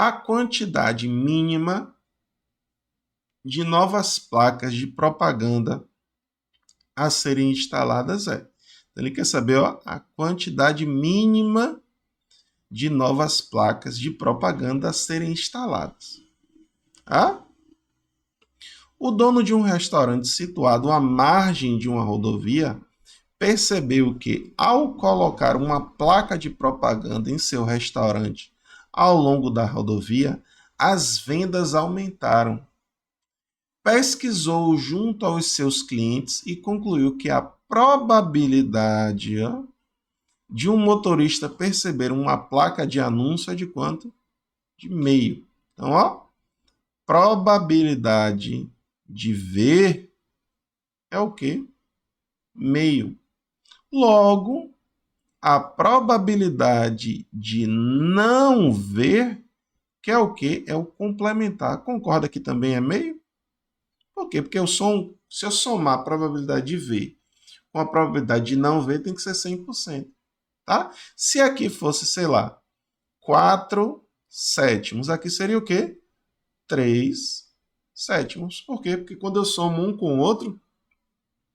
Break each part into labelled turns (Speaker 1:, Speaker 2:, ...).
Speaker 1: a quantidade mínima de novas placas de propaganda a serem instaladas é. Então, ele quer saber a quantidade mínima de novas placas de propaganda a serem instaladas. Tá? O dono de um restaurante situado à margem de uma rodovia percebeu que, ao colocar uma placa de propaganda em seu restaurante ao longo da rodovia, as vendas aumentaram. Pesquisou junto aos seus clientes e concluiu que a probabilidade de um motorista perceber uma placa de anúncio é de quanto? De meio. Então, probabilidade de ver é o quê? Meio. Logo, a probabilidade de não ver, que é o quê? É o complementar. Concorda que também é meio? Por quê? Porque se eu somar a probabilidade de ver com a probabilidade de não ver, tem que ser 100%. Tá? Se aqui fosse, sei lá, 4 sétimos, aqui seria o quê? 3 sétimos. Por quê? Porque quando eu somo um com o outro,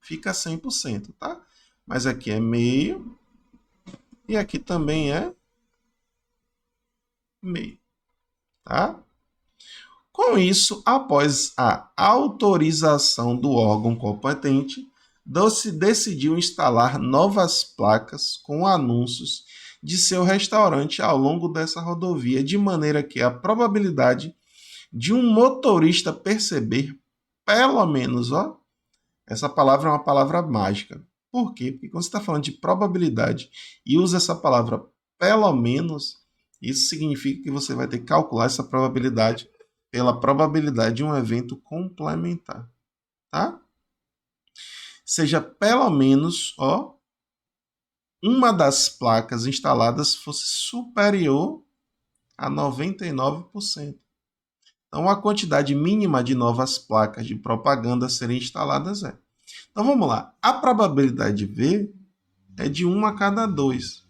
Speaker 1: fica 100%, tá? Mas aqui é meio e aqui também é meio, tá? Com isso, após a autorização do órgão competente, Doce decidiu instalar novas placas com anúncios de seu restaurante ao longo dessa rodovia, de maneira que a probabilidade de um motorista perceber, pelo menos, essa palavra é uma palavra mágica. Por quê? Porque quando você está falando de probabilidade e usa essa palavra pelo menos, isso significa que você vai ter que calcular essa probabilidade pela probabilidade de um evento complementar, tá? Seja pelo menos, uma das placas instaladas fosse superior a 99%. Então, a quantidade mínima de novas placas de propaganda a serem instaladas é. Então, vamos lá. A probabilidade de ver é de 1 a cada 2.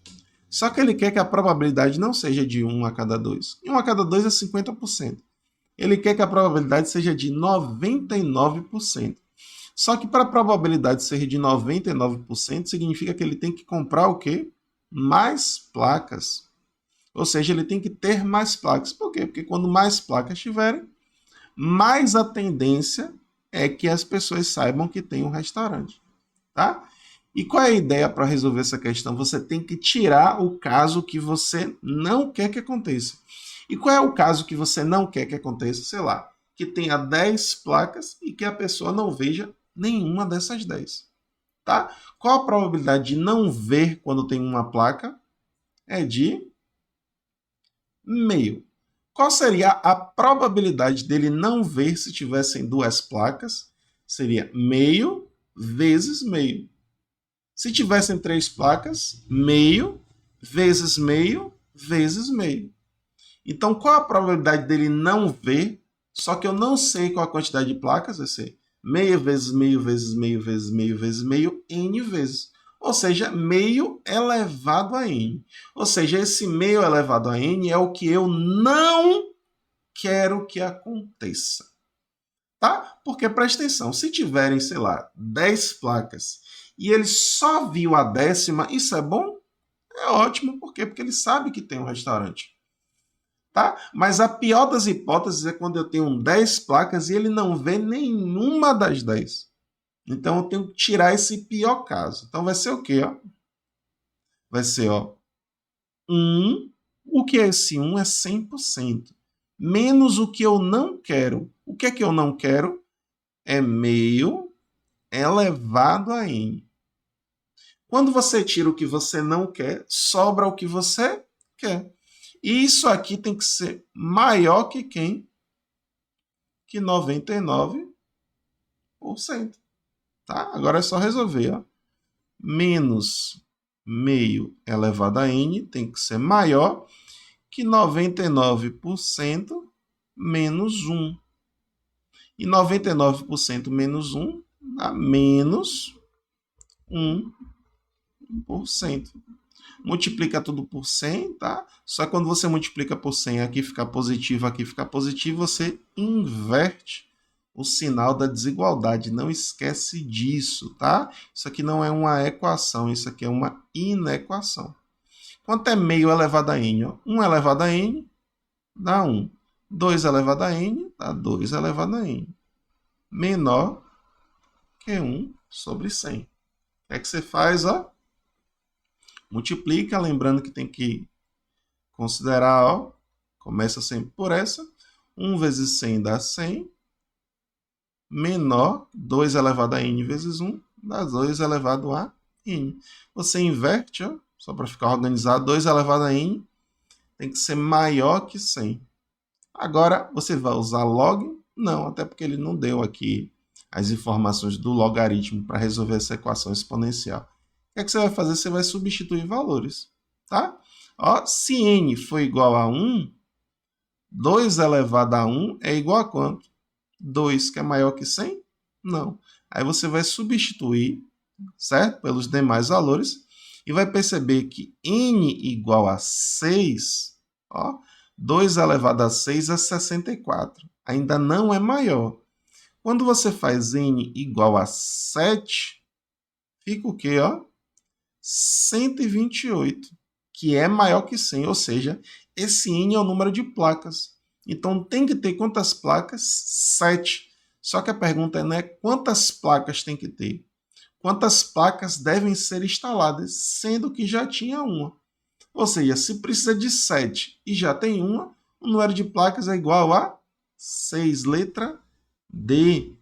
Speaker 1: Só que ele quer que a probabilidade não seja de 1 a cada 2. E 1 a cada 2 é 50%. Ele quer que a probabilidade seja de 99%. Só que para a probabilidade ser de 99%, significa que ele tem que comprar o quê? Mais placas. Ou seja, ele tem que ter mais placas. Por quê? Porque quando mais placas tiverem, mais a tendência é que as pessoas saibam que tem um restaurante. Tá? E qual é a ideia para resolver essa questão? Você tem que tirar o caso que você não quer que aconteça. E qual é o caso que você não quer que aconteça? Sei lá, que tenha 10 placas e que a pessoa não veja nenhuma dessas 10. Tá? Qual a probabilidade de não ver quando tem uma placa? É de meio. Qual seria a probabilidade dele não ver se tivessem duas placas? Seria meio vezes meio. Se tivessem 3 placas, meio vezes meio vezes meio. Então, qual a probabilidade dele não ver? Só que eu não sei qual a quantidade de placas, vai ser meio vezes meio vezes meio vezes meio vezes meio, n vezes. Ou seja, meio elevado a n. Ou seja, esse meio elevado a n é o que eu não quero que aconteça. Tá? Porque presta atenção, se tiverem, sei lá, 10 placas e ele só viu a 10ª, isso é bom? É ótimo, por quê? Porque ele sabe que tem um restaurante. Tá? Mas a pior das hipóteses é quando eu tenho 10 placas e ele não vê nenhuma das 10. Então eu tenho que tirar esse pior caso. Então vai ser o quê? Vai ser 1. O que é esse 1 é 100%. Menos o que eu não quero. O que é que eu não quero? É meio elevado a n. Quando você tira o que você não quer, sobra o que você quer. E isso aqui tem que ser maior que quem? Que 99%. Tá? Agora é só resolver. Menos meio elevado a n tem que ser maior que 99% menos 1. E 99% menos 1 dá menos 1%. multiplica tudo por 100, tá? Só que quando você multiplica por 100, aqui fica positivo, você inverte o sinal da desigualdade. Não esquece disso, tá? Isso aqui não é uma equação, isso aqui é uma inequação. Quanto é meio elevado a n? 1 elevado a n dá 1. 2 elevado a n dá 2 elevado a n. Menor que 1 sobre 100. O que é que você faz? Ó? Multiplica, lembrando que tem que considerar, ó, começa sempre por essa. 1 vezes 100 dá 100. Menor, 2 elevado a n vezes 1, dá 2 elevado a n. Você inverte, ó, só para ficar organizado, 2 elevado a n tem que ser maior que 100. Agora, você vai usar log? Não, até porque ele não deu aqui as informações do logaritmo para resolver essa equação exponencial. O que é que você vai fazer? Você vai substituir valores, tá? Ó, se n for igual a 1, 2 elevado a 1 é igual a quanto? 2, que é maior que 100? Não. Aí você vai substituir, certo? Pelos demais valores e vai perceber que n igual a 6, ó, 2 elevado a 6 é 64. Ainda não é maior. Quando você faz n igual a 7, fica o quê? Ó? 128, que é maior que 100, ou seja, esse n é o número de placas. Então tem que ter quantas placas? 7. Só que a pergunta não é quantas placas tem que ter. Quantas placas devem ser instaladas, sendo que já tinha uma. Ou seja, se precisa de 7 e já tem uma, o número de placas é igual a 6, letra D.